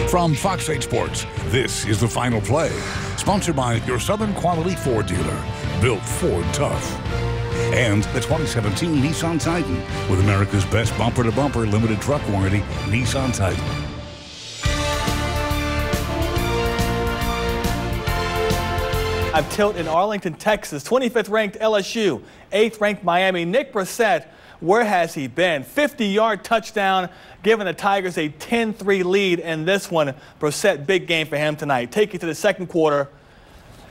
From Fox 8 Sports, this is the Final Play, sponsored by your Southern Quality Ford dealer, built Ford tough. And the 2017 Nissan Titan, with America's best bumper-to-bumper limited truck warranty, Nissan Titan. I've tilt in Arlington, Texas. 25th ranked LSU, 8th ranked Miami. Nick Brissett, where has he been? 50-yard touchdown, giving the Tigers a 10-3 lead in this one. Brissett, big game for him tonight. Take you to the second quarter.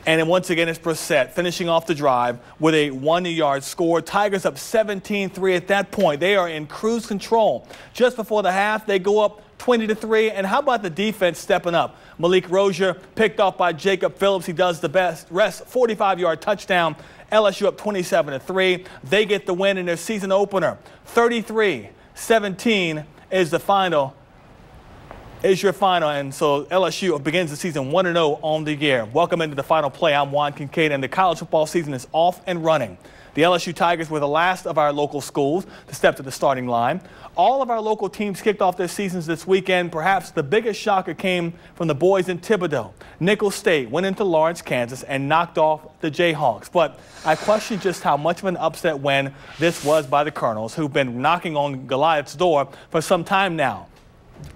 And then once again, it's Brissett finishing off the drive with a 1-yard score. Tigers up 17-3 at that point. They are in cruise control. Just before the half, they go up 20-3. And how about the defense stepping up? Malik Rozier picked off by Jacob Phillips. He does the best. Rest 45-yard touchdown. LSU up 27-3. They get the win in their season opener. 33-17 is the final. Is your final, and so LSU begins the season 1-0 on the year. Welcome into the Final Play. I'm Juan Kincaid, and the college football season is off and running. The LSU Tigers were the last of our local schools to step to the starting line. All of our local teams kicked off their seasons this weekend. Perhaps the biggest shocker came from the boys in Thibodaux. Nicholls State went into Lawrence, Kansas, and knocked off the Jayhawks. But I question just how much of an upset win this was by the Colonels, who've been knocking on Goliath's door for some time now.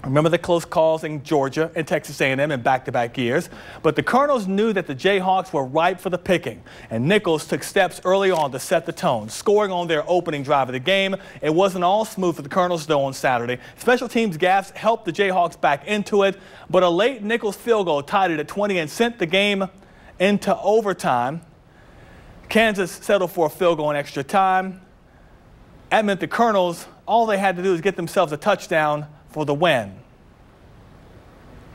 Remember the close calls in Georgia and Texas A&M in back-to-back years. But the Colonels knew that the Jayhawks were ripe for the picking, and Nicholls took steps early on to set the tone, scoring on their opening drive of the game. It wasn't all smooth for the Colonels, though, on Saturday. Special teams gaffes helped the Jayhawks back into it, but a late Nicholls field goal tied it at 20 and sent the game into overtime. Kansas settled for a field goal in extra time. That meant the Colonels, all they had to do was get themselves a touchdown for the win.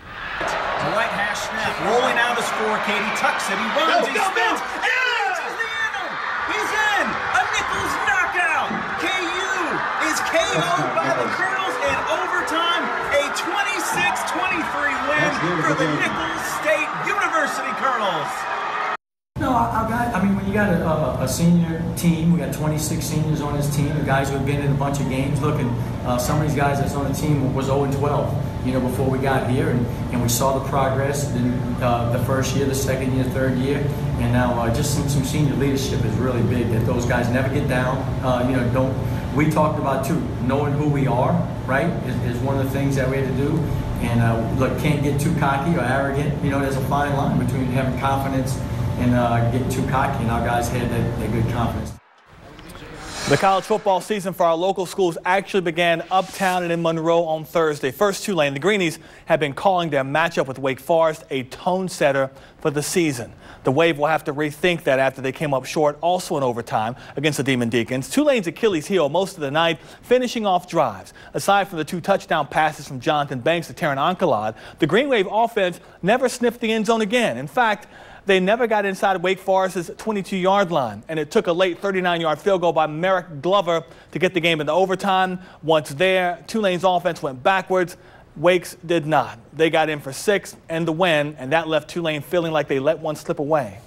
Right hash snap, rolling out his score. Katie tucks it. He runs, he spins, and he reaches the end. He's in. A Nicholls knockout. KU is KO'd by the Colonels in overtime. A 26-23 win for the Nicholls State University Colonels. No, I mean, when you got a senior team, we got 26 seniors on this team, the guys who have been in a bunch of games. Look, and some of these guys that's on the team was 0-12, before we got here, and we saw the progress in the first year, the second year, third year, and now just some senior leadership is really big. That those guys never get down. We talked about too, knowing who we are, right, is one of the things that we had to do. And look, can't get too cocky or arrogant. There's a fine line between having confidence and getting too cocky, and our guys had that good confidence. The college football season for our local schools actually began uptown and in Monroe on Thursday. First Tulane, the Greenies have been calling their matchup with Wake Forest a tone setter for the season. The Wave will have to rethink that after they came up short also in overtime against the Demon Deacons. Tulane's Achilles heel most of the night, finishing off drives. Aside from the 2 touchdown passes from Jonathan Banks to Taron Ancalad, the Green Wave offense never sniffed the end zone again. In fact, they never got inside Wake Forest's 22-yard line, and it took a late 39-yard field goal by Merrick Glover to get the game into overtime. Once there, Tulane's offense went backwards. Wake's did not. They got in for 6 and the win, and that left Tulane feeling like they let one slip away.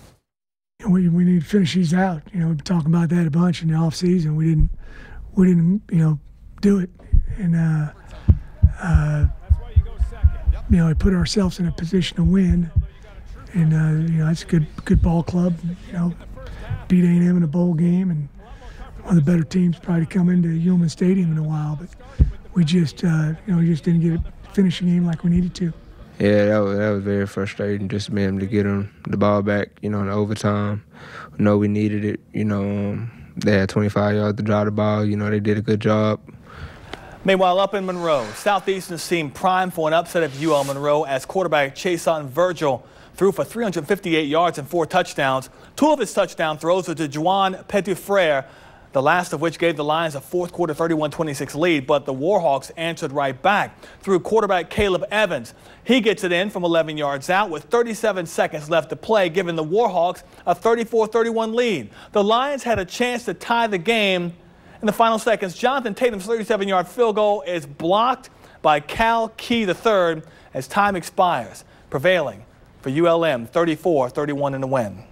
We need to finish these out. We've been talking about that a bunch in the offseason. We didn't do it, and we put ourselves in a position to win. And it's a good ball club. Beat A&M in a bowl game, and one of the better teams probably come into Yulman Stadium in a while. But we just didn't get a finishing game like we needed to. Yeah, that was very frustrating. Just being able to get them the ball back, in overtime. We needed it. They had 25 yards to drive the ball. They did a good job. Meanwhile, up in Monroe, Southeastern seemed primed for an upset of UL Monroe as quarterback Chason Virgil threw for 358 yards and 4 touchdowns. 2 of his touchdown throws were to Juan Petitfrere, the last of which gave the Lions a fourth quarter 31-26 lead, but the Warhawks answered right back through quarterback Caleb Evans. He gets it in from 11 yards out with 37 seconds left to play, giving the Warhawks a 34-31 lead. The Lions had a chance to tie the game in the final seconds. Jonathan Tatum's 37-yard field goal is blocked by Cal Key III as time expires, prevailing for ULM 34-31 in the win.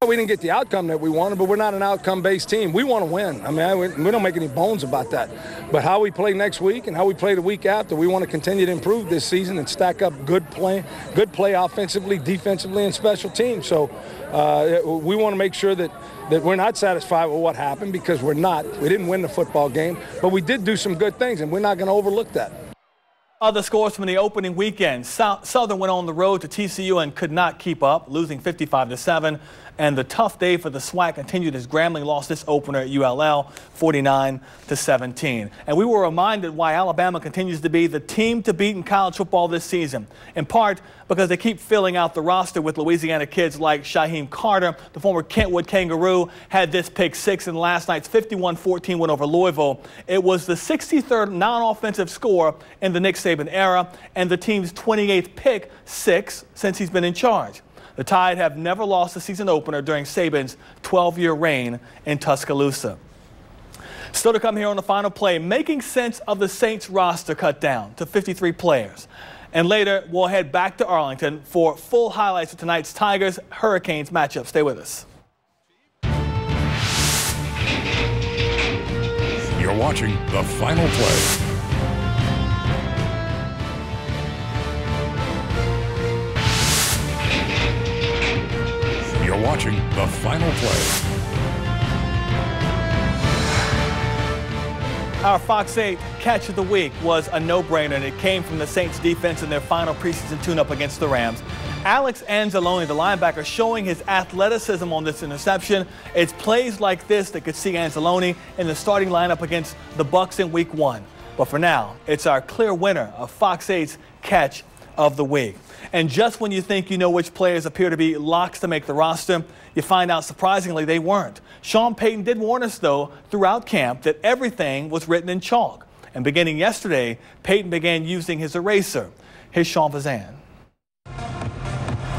We didn't get the outcome that we wanted, but we're not an outcome-based team. We want to win. I mean, we don't make any bones about that. But how we play next week and how we play the week after, we want to continue to improve this season and stack up good play offensively, defensively, and special teams. So we want to make sure that we're not satisfied with what happened, because we're not. We didn't win the football game, but we did do some good things, and we're not going to overlook that. Other scores from the opening weekend. Southern went on the road to TCU and could not keep up, losing 55-7. And the tough day for the SWAC continued as Grambling lost this opener at ULL 49-17. And we were reminded why Alabama continues to be the team to beat in college football this season, in part because they keep filling out the roster with Louisiana kids like Shaheem Carter. The former Kentwood Kangaroo had this pick six in last night's 51-14 win over Louisville. It was the 63rd non-offensive score in the Nick Saban era and the team's 28th pick six since he's been in charge. The Tide have never lost a season opener during Saban's 12-year reign in Tuscaloosa. Still to come here on the final play, making sense of the Saints roster cut down to 53 players. And later, we'll head back to Arlington for full highlights of tonight's Tigers-Hurricanes matchup. Stay with us. You're watching the final play. You're watching the final play. Our Fox 8 catch of the week was a no-brainer, and it came from the Saints defense in their final preseason tune-up against the Rams. Alex Anzalone, the linebacker, showing his athleticism on this interception. It's plays like this that could see Anzalone in the starting lineup against the Bucs in Week 1. But for now, it's our clear winner of Fox 8's catch of the week. And just when you think you know which players appear to be locks to make the roster, you find out surprisingly they weren't. Sean Payton did warn us, though, throughout camp that everything was written in chalk. And beginning yesterday, Payton began using his eraser. Here's Sean Fazan.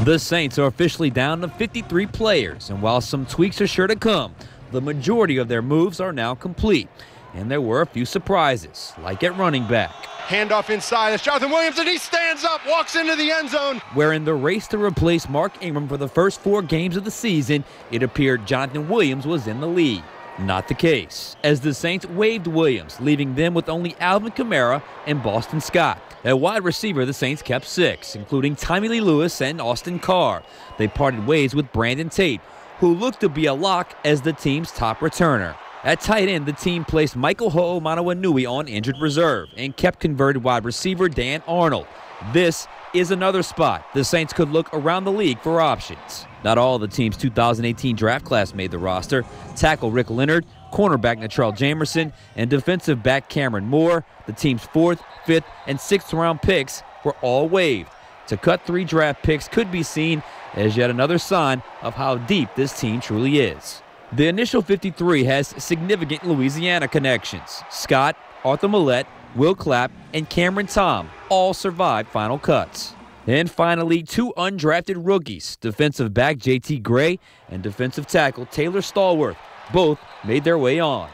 The Saints are officially down to 53 players, and while some tweaks are sure to come, the majority of their moves are now complete. And there were a few surprises, like at running back. Handoff inside, it's Jonathan Williams, and he stands up, walks into the end zone. Where in the race to replace Mark Ingram for the first 4 games of the season, it appeared Jonathan Williams was in the lead. Not the case, as the Saints waived Williams, leaving them with only Alvin Kamara and Boston Scott. At wide receiver, the Saints kept 6, including Tommy Lee Lewis and Austin Carr. They parted ways with Brandon Tate, who looked to be a lock as the team's top returner. At tight end, the team placed Michael Ho'omanawanui on injured reserve and kept converted wide receiver Dan Arnold. This is another spot the Saints could look around the league for options. Not all of the team's 2018 draft class made the roster. Tackle Rick Leonard, cornerback Natrell Jamerson, and defensive back Cameron Moore, the team's 4th, 5th, and 6th round picks, were all waived. To cut 3 draft picks could be seen as yet another sign of how deep this team truly is. The initial 53 has significant Louisiana connections. Scott, Arthur Millette, Will Clapp, and Cameron Tom all survived final cuts. And finally, 2 undrafted rookies, defensive back J.T. Gray and defensive tackle Taylor Stallworth, both made their way on,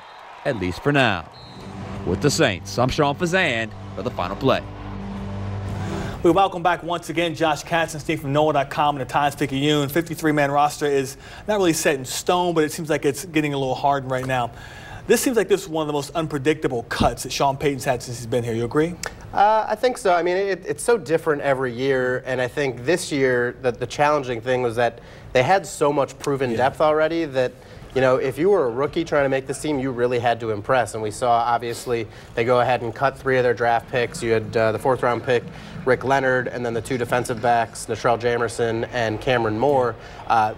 at least for now. With the Saints, I'm Sean Fazan for the final play. We welcome back once again Josh Katzenstein from NOAA.com and the Times-Picayune. 53-man roster is not really set in stone, but it seems like it's getting a little hardened right now. This seems like this is one of the most unpredictable cuts that Sean Payton's had since he's been here. You agree? I think so. I mean, it's so different every year, and I think this year the challenging thing was that they had so much proven depth already that, you know, if you were a rookie trying to make this team, you really had to impress. And we saw, obviously, they go ahead and cut 3 of their draft picks. You had the 4th round pick, Rick Leonard, and then the 2 defensive backs, Natrell Jamerson and Cameron Moore.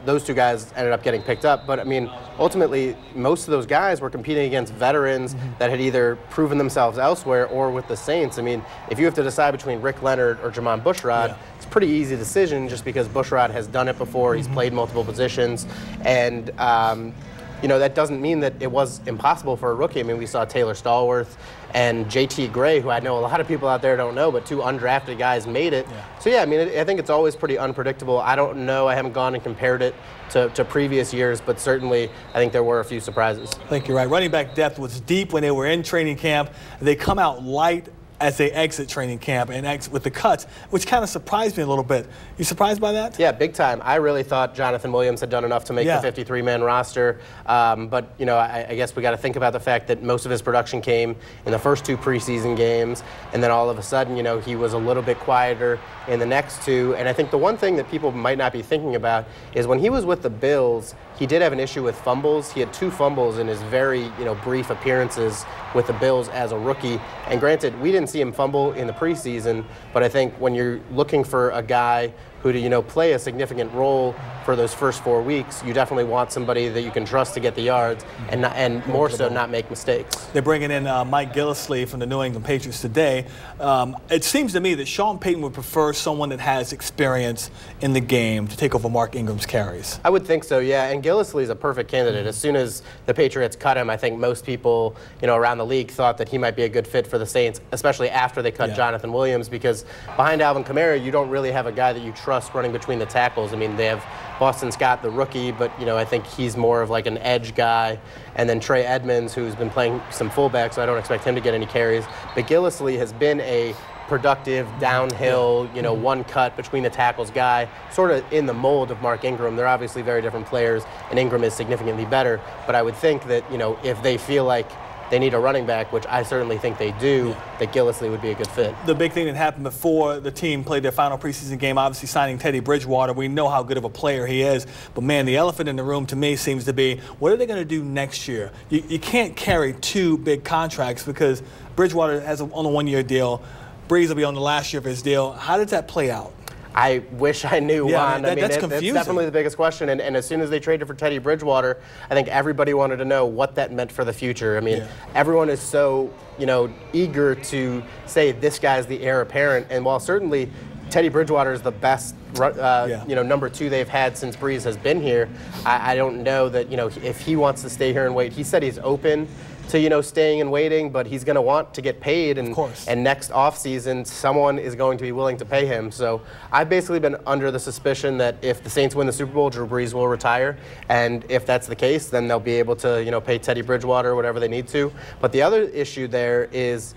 Those 2 guys ended up getting picked up. But, I mean, ultimately, most of those guys were competing against veterans that had either proven themselves elsewhere or with the Saints. I mean, if you have to decide between Rick Leonard or Jamon Bushrod, it's a pretty easy decision just because Bushrod has done it before. He's played multiple positions. And, you know, that doesn't mean that it was impossible for a rookie. I mean, we saw Taylor Stallworth and J.T. Gray, who I know a lot of people out there don't know, but 2 undrafted guys made it. So, yeah, I mean, I think it's always pretty unpredictable. I don't know. I haven't gone and compared it to previous years, but certainly I think there were a few surprises. I think you're right. Running back depth was deep when they were in training camp. They come out light as they exit training camp and exit with the cuts, which kind of surprised me a little bit. You surprised by that? Yeah, big time. I really thought Jonathan Williams had done enough to make the 53-man roster. But, you know, I guess we got to think about the fact that most of his production came in the first 2 preseason games, and then all of a sudden, you know, he was a little bit quieter in the next 2. And I think the one thing that people might not be thinking about is when he was with the Bills, he did have an issue with fumbles. He had 2 fumbles in his very, you know, brief appearances with the Bills as a rookie. And granted, we didn't see him fumble in the preseason, but I think when you're looking for a guy who to, you know, play a significant role for those first 4 weeks, you definitely want somebody that you can trust to get the yards and more so not make mistakes. They're bringing in Mike Gillislee from the New England Patriots today. It seems to me that Sean Payton would prefer someone that has experience in the game to take over Mark Ingram's carries. I would think so, yeah. And Gillislee is a perfect candidate. As soon as the Patriots cut him, I think most people, you know, around the league thought that he might be a good fit for the Saints, especially after they cut Jonathan Williams, because behind Alvin Kamara, you don't really have a guy that you trust running between the tackles. I mean, they have Boston Scott, the rookie, but, you know, I think he's more of like an edge guy. And then Trey Edmonds, who's been playing some fullback, so I don't expect him to get any carries. But Gillislee has been a productive, downhill, you know, one cut between the tackles guy, sort of in the mold of Mark Ingram. They're obviously very different players, and Ingram is significantly better. But I would think that, you know, if they feel like they need a running back, which I certainly think they do, that Gillislee would be a good fit. The big thing that happened before the team played their final preseason game, obviously signing Teddy Bridgewater. We know how good of a player he is. But, man, the elephant in the room to me seems to be, what are they going to do next year? You can't carry 2 big contracts because Bridgewater has on a 1-year deal. Breeze will be on the last year of his deal. How does that play out? I wish I knew, Juan. That's confusing. That's definitely the biggest question. And as soon as they traded for Teddy Bridgewater, I think everybody wanted to know what that meant for the future. I mean, everyone is so, you know, eager to say this guy's the heir apparent. And while certainly Teddy Bridgewater is the best, you know, number 2 they've had since Breeze has been here, I don't know that, you know, if he wants to stay here and wait. He said he's open to, you know, staying and waiting, but he's going to want to get paid, and next offseason someone is going to be willing to pay him. So I've basically been under the suspicion that if the Saints win the Super Bowl, Drew Brees will retire, and if that's the case, then they'll be able to, you know, pay Teddy Bridgewater whatever they need to. But the other issue there is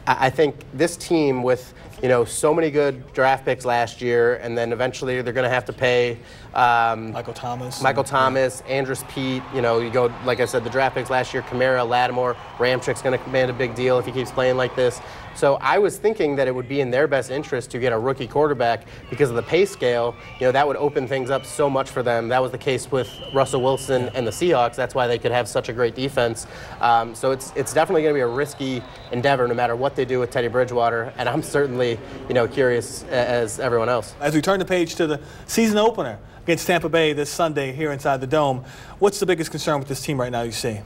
I think this team with, you know, so many good draft picks last year, and then eventually they're going to have to pay Michael Thomas, Andrus Peat. You know, you go, like I said, the draft picks last year, Kamara, Lattimore, Ramchik's going to command a big deal if he keeps playing like this. So I was thinking that it would be in their best interest to get a rookie quarterback because of the pay scale. You know, that would open things up so much for them. That was the case with Russell Wilson and the Seahawks. That's why they could have such a great defense. So it's definitely going to be a risky endeavor no matter what they do with Teddy Bridgewater. And I'm certainly, you know, curious as everyone else. As we turn the page to the season opener against Tampa Bay this Sunday here inside the Dome, what's the biggest concern with this team right now you see?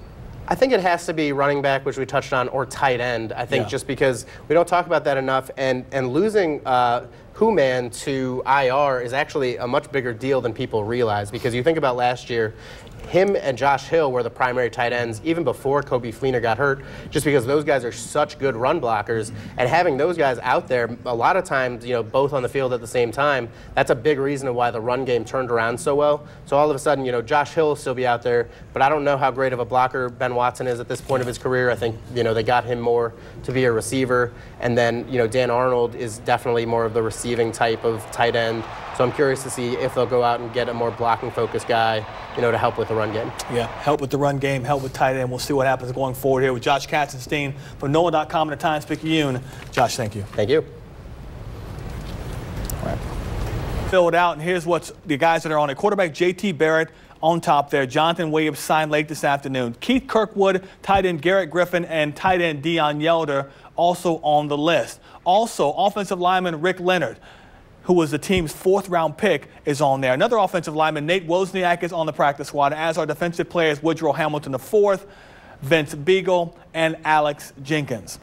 I think it has to be running back, which we touched on, or tight end. I think just because we don't talk about that enough, and losing Hooman to IR is actually a much bigger deal than people realize, because you think about last year, him and Josh Hill were the primary tight ends even before Kobe Fleener got hurt, just because those guys are such good run blockers. And having those guys out there, a lot of times, you know, both on the field at the same time, that's a big reason of why the run game turned around so well. So all of a sudden, you know, Josh Hill will still be out there, but I don't know how great of a blocker Ben Watson is at this point of his career. I think, you know, they got him more to be a receiver. And then, you know, Dan Arnold is definitely more of the receiving type of tight end. So I'm curious to see if they'll go out and get a more blocking-focused guy, you know, to help with the run game. Yeah, help with the run game, help with tight end. We'll see what happens going forward here with Josh Katzenstein from NOLA.com and the Times-Picayune. Josh, thank you. Thank you. All right. Filled out, and here's what's the guys that are on it. Quarterback J.T. Barrett on top there. Jonathan Williams signed late this afternoon. Keith Kirkwood, tight end Garrett Griffin, and tight end Deion Yelder also on the list. Also, offensive lineman Rick Leonard, who was the team's 4th-round pick, is on there. Another offensive lineman, Nate Wozniak, is on the practice squad, as are defensive players Woodrow Hamilton IV, Vince Beagle, and Alex Jenkins.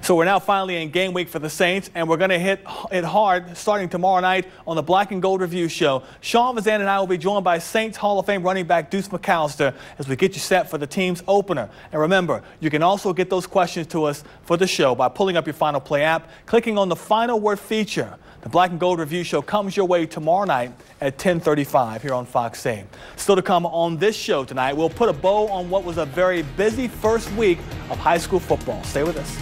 So we're now finally in game week for the Saints, and we're going to hit it hard starting tomorrow night on the Black and Gold Review Show. Sean Vazan and I will be joined by Saints Hall of Fame running back Deuce McAllister as we get you set for the team's opener. And remember, you can also get those questions to us for the show by pulling up your Final Play app, clicking on the Final Word feature. The Black and Gold Review Show comes your way tomorrow night at 10:35 here on Fox 8. Still to come on this show tonight, we'll put a bow on what was a very busy first week of high school football. Stay with us.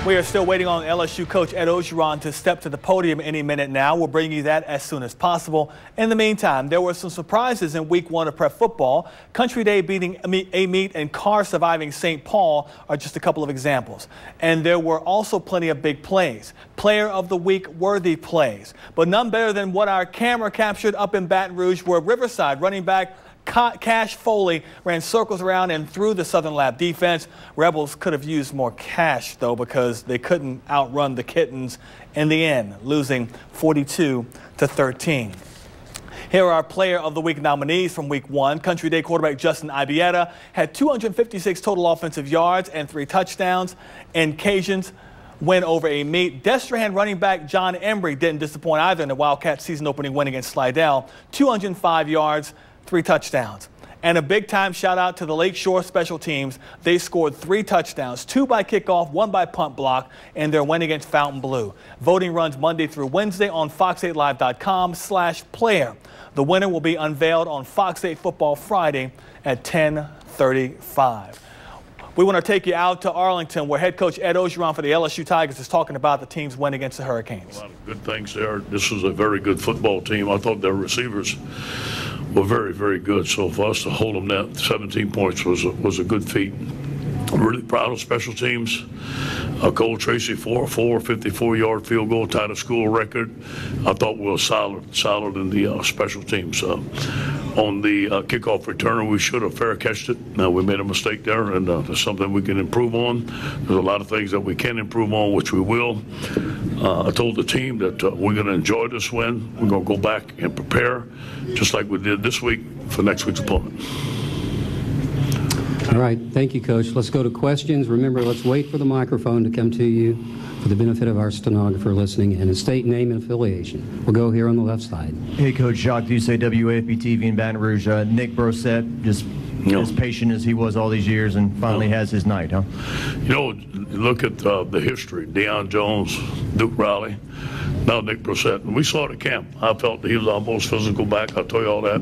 We are still waiting on LSU coach Ed Orgeron to step to the podium any minute now. We'll bring you that as soon as possible. In the meantime, there were some surprises in week 1 of prep football. Country Day beating Amite and Carr surviving St. Paul are just a couple of examples. And there were also plenty of big plays. Player of the week worthy plays, but none better than what our camera captured up in Baton Rouge, where Riverside running back Cash Foley ran circles around and through the Southern Lab defense. Rebels could have used more cash, though, because they couldn't outrun the Kittens in the end, losing 42-13. Here are our Player of the Week nominees from Week 1. Country Day quarterback Justin Ibieta had 256 total offensive yards and 3 touchdowns. And Cajuns win over Amite. Destrehan running back John Embry didn't disappoint either in the Wildcats season-opening win against Slidell. 205 yards, 3 touchdowns. And a big-time shout-out to the Lakeshore special teams. They scored 3 touchdowns, 2 by kickoff, 1 by punt block, in their win against Fountain Blue. Voting runs Monday through Wednesday on fox8live.com/player. The winner will be unveiled on Fox 8 Football Friday at 10:35. We want to take you out to Arlington, where head coach Ed Orgeron for the LSU Tigers is talking about the team's win against the Hurricanes. A lot of good things there. This was a very good football team. I thought their receivers were very, very good. So for us to hold them down 17 points was a good feat. I'm really proud of special teams. Cole Tracy, 4-4, 54-yard field goal, tied a school record. I thought we were solid in the special teams. On the kickoff returner, we should have fair catched it. Now, we made a mistake there, and there's something we can improve on. There's a lot of things that we can improve on, which we will. I told the team that we're going to enjoy this win. We're going to go back and prepare, just like we did this week, for next week's opponent. All right. Thank you, Coach. Let's go to questions. Remember, let's wait for the microphone to come to you for the benefit of our stenographer listening, and a state name and affiliation. We'll go here on the left side. Hey, Coach. Jacques Duce, WAFB-TV in Baton Rouge. Nick Brossette, just as patient as he was all these years, and finally has his night, huh? You know, look at the history. Deion Jones, Duke Riley, now Nick Brossette. And we saw it at camp. I felt that he was our most physical back. I'll tell you all that.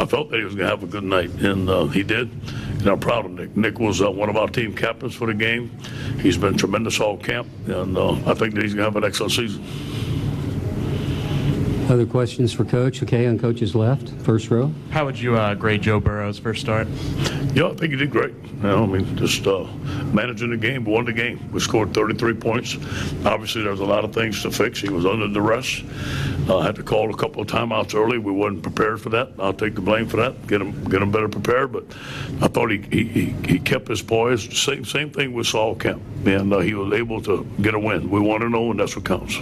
I felt that he was going to have a good night, and he did. And I'm proud of Nick. Nick was one of our team captains for the game. He's been tremendous all camp, and I think that he's going to have an excellent season. Other questions for Coach? Okay, on Coach's left, first row. How would you grade Joe Burrow's first start? Yeah, I think he did great. You know, I mean, just managing the game, won the game. We scored 33 points. Obviously, there's a lot of things to fix. He was under duress. Had to call a couple of timeouts early. We weren't prepared for that. I'll take the blame for that. Get him better prepared. But I thought he kept his poise. Same thing with Saul Kemp, and he was able to get a win. We want to know, and that's what counts.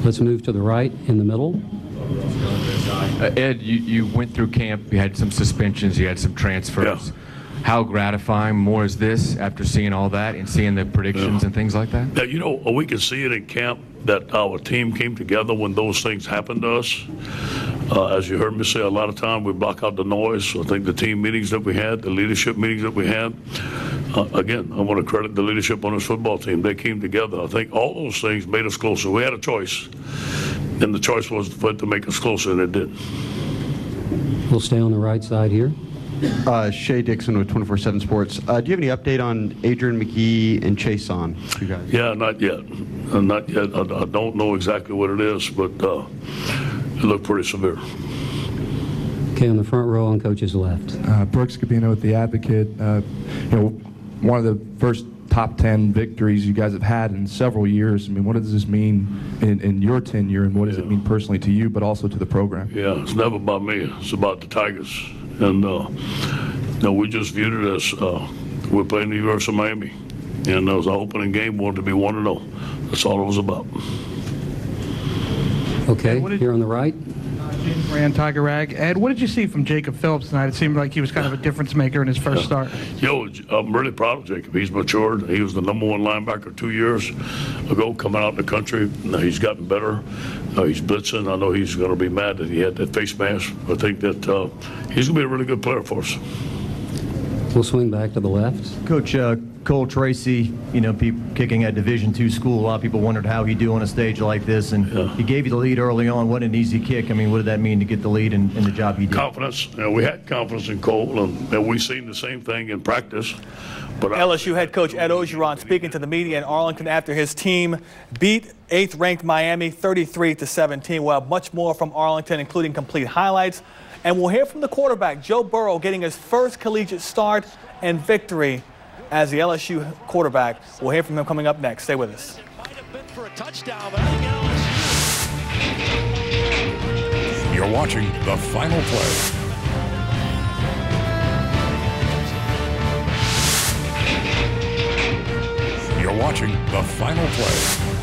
Let's move to the right in the middle. Ed, you went through camp. You had some suspensions. You had some transfers. Yeah. How gratifying more is this after seeing all that and seeing the predictions and things like that? Yeah, you know, we can see it in camp that our team came together when those things happened to us. As you heard me say, a lot of time we block out the noise. I think the team meetings that we had, the leadership meetings that we had, again, I want to credit the leadership on this football team. They came together. I think all those things made us closer. We had a choice, and the choice was for it to make us closer, and it did. We'll stay on the right side here. Shea Dixon with 24/7 Sports. Do you have any update on Adrian McGee and Chase on? You guys? Yeah, not yet. Not yet. I don't know exactly what it is, but it looked pretty severe. Okay, on the front row on Coach's left. Brooks Cabino with The Advocate. You know, one of the first top 10 victories you guys have had in several years. I mean, what does this mean in your tenure, and what does it mean personally to you, but also to the program? Yeah, it's never about me. It's about the Tigers. And we just viewed it as we're playing the University of Miami. And it was our opening game, wanted to be 1-0. That's all it was about. Okay, here on the right. James Rand, Tiger Rag. Ed, what did you see from Jacob Phillips tonight? It seemed like he was kind of a difference maker in his first start. I'm really proud of Jacob. He's matured. He was the #1 linebacker 2 years ago coming out in the country. Now he's gotten better. He's blitzing. I know he's going to be mad that he had that face mask. I think that he's going to be a really good player for us. We'll swing back to the left. Coach Cole Tracy, you know, kicking at Division II school. A lot of people wondered how he'd do on a stage like this, and he gave you the lead early on. What an easy kick. I mean, what did that mean to get the lead in the job he did? Confidence. We had confidence in Cole, and we've seen the same thing in practice. But LSU head coach Ed Ogeron speaking to the media in Arlington after his team beat 8th-ranked Miami 33-17. We'll have much more from Arlington, including complete highlights. And we'll hear from the quarterback, Joe Burrow, getting his first collegiate start and victory as the LSU quarterback. We'll hear from him coming up next. Stay with us. You're watching The Final Play. You're watching The Final Play.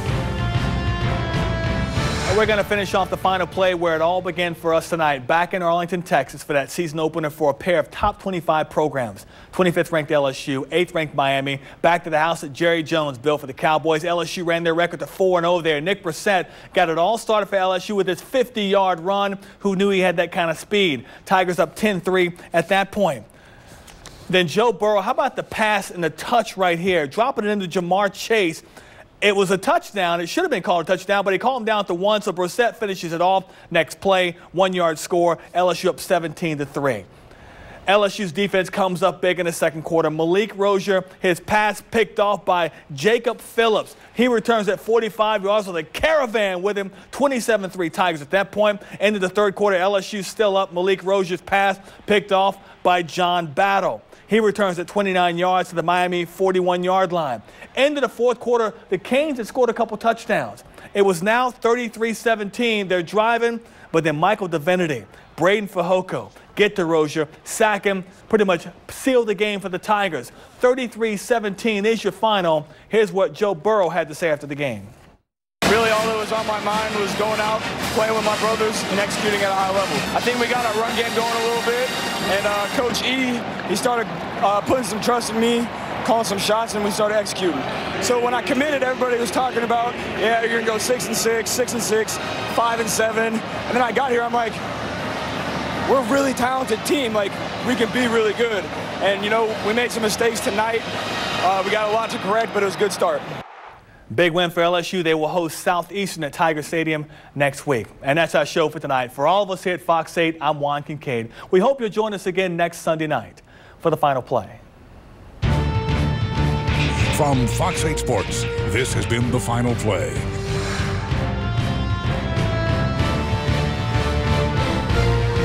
We're going to finish off the final play where it all began for us tonight, back in Arlington, Texas, for that season opener for a pair of top 25 programs. 25th ranked LSU, 8th ranked Miami. Back to the house that Jerry Jones built for the Cowboys. LSU ran their record to 4-0 there. Nick Brissett got it all started for LSU with his 50-yard run. Who knew he had that kind of speed? Tigers up 10-3 at that point. Then Joe Burrow, how about the pass and the touch right here? Dropping it into Jamar Chase. It was a touchdown. It should have been called a touchdown, but he called him down to 1, so Brissett finishes it off. Next play, 1-yard score. LSU up 17-3. LSU's defense comes up big in the second quarter. Malik Rozier, his pass picked off by Jacob Phillips. He returns at 45 yards with a caravan with him. 27-3 Tigers at that point. Into the third quarter, LSU still up. Malik Rozier's pass picked off by John Battle. He returns at 29 yards to the Miami 41-yard line. Into the fourth quarter, the Canes had scored a couple touchdowns. It was now 33-17. They're driving, but then Michael Divinity, Braden Fehoko, get to Rozier, sack him, pretty much seal the game for the Tigers. 33-17 is your final. Here's what Joe Burrow had to say after the game. Really, all that was on my mind was going out, playing with my brothers, and executing at a high level. I think we got our run game going a little bit, and Coach E, he started putting some trust in me, calling some shots, and we started executing. So when I committed, everybody was talking about, yeah, you're going to go 6-6, 6-6, 5-7. And then I got here, I'm like, we're a really talented team. Like, we can be really good. And, you know, we made some mistakes tonight. We got a lot to correct, but it was a good start. Big win for LSU. They will host Southeastern at Tiger Stadium next week. And that's our show for tonight. For all of us here at Fox 8, I'm Juan Kincaid. We hope you'll join us again next Sunday night for the final play. From Fox 8 Sports, this has been The Final Play.